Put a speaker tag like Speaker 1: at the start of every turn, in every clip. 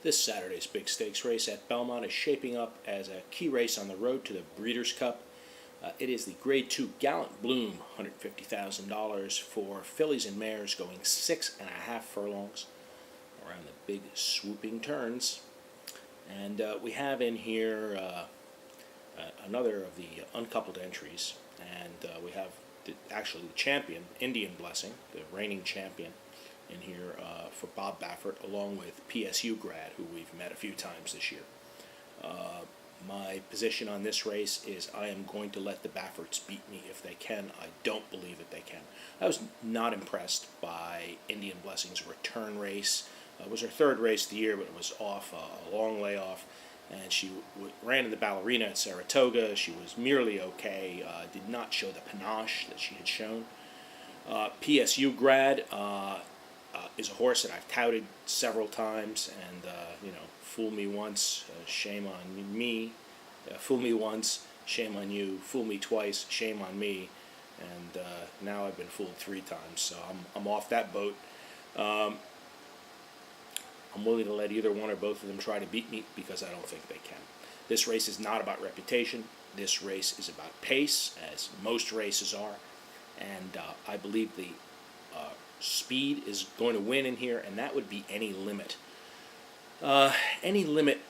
Speaker 1: This Saturday's big stakes race at Belmont is shaping up as a key race on the road to the Breeders' Cup. It is the Grade 2 Gallant Bloom, $150,000 for fillies and mares going 6.5 furlongs around the big swooping turns. And we have in here another of the uncoupled entries, and we have actually the champion, Indian Blessing, the reigning champion, in here for Bob Baffert, along with PSU grad, who we've met a few times this year. My position on this race is I am going to let the Bafferts beat me if they can. I don't believe that they can. I was not impressed by Indian Blessing's return race. It was her third race of the year, but it was off a long layoff, and she ran in the Ballerina at Saratoga. She was merely okay, did not show the panache that she had shown. PSU grad is a horse that I've touted several times, and fool me once, shame on me. Fool me once, shame on you. Fool me twice, shame on me. And now I've been fooled 3 times, so I'm off that boat. I'm willing to let either one or both of them try to beat me because I don't think they can. This race is not about reputation. This race is about pace, as most races are. And I believe the speed is going to win in here, and that would be Any Limit. Any Limit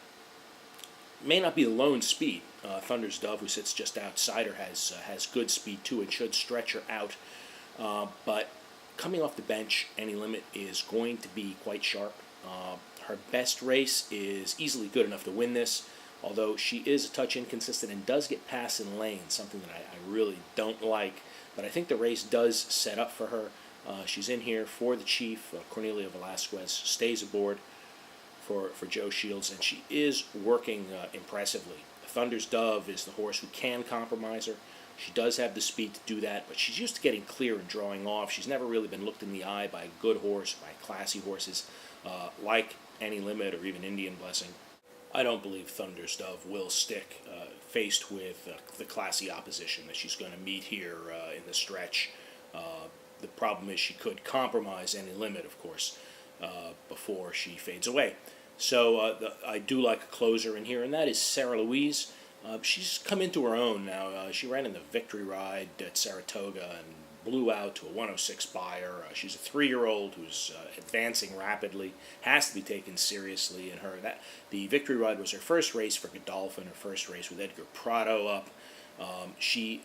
Speaker 1: may not be the lone speed. Thunder's Dove, who sits just outside her, has good speed too and should stretch her out. But coming off the bench, Any Limit is going to be quite sharp. Her best race is easily good enough to win this, although she is a touch inconsistent and does get passed in lanes, something that I really don't like. But I think the race does set up for her. She's in here for the chief, Cornelia Velasquez, stays aboard for Joe Shields, and she is working impressively. Thunder's Dove is the horse who can compromise her. She does have the speed to do that, but she's used to getting clear and drawing off. She's never really been looked in the eye by a good horse, by classy horses like Any Limit or even Indian Blessing. I don't believe Thunder's Dove will stick faced with the classy opposition that she's going to meet here in the stretch. The problem is she could compromise Any Limit, of course, before she fades away. So I do like a closer in here, and that is Sarah Louise. She's come into her own now. She ran in the Victory Ride at Saratoga and blew out to a 106 buyer. She's a 3-year-old who's advancing rapidly, has to be taken seriously in her. The Victory Ride was her first race for Godolphin, her first race with Edgar Prado up.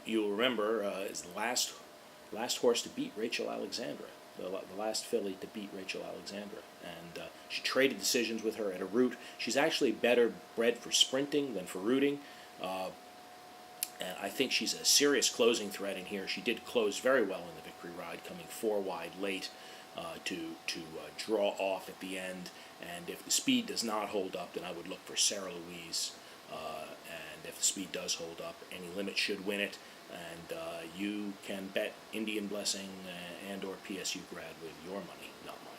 Speaker 1: You'll remember, is the last horse to beat Rachel Alexandra, the last filly to beat Rachel Alexandra. And she traded decisions with her at a route. She's actually better bred for sprinting than for rooting. And I think she's a serious closing threat in here. She did close very well in the Victory Ride, coming 4 wide late to draw off at the end. And if the speed does not hold up, then I would look for Sarah Louise. And if the speed does hold up, Any Limit should win it. And you can bet Indian Blessing and or PSU grad with your money, not mine.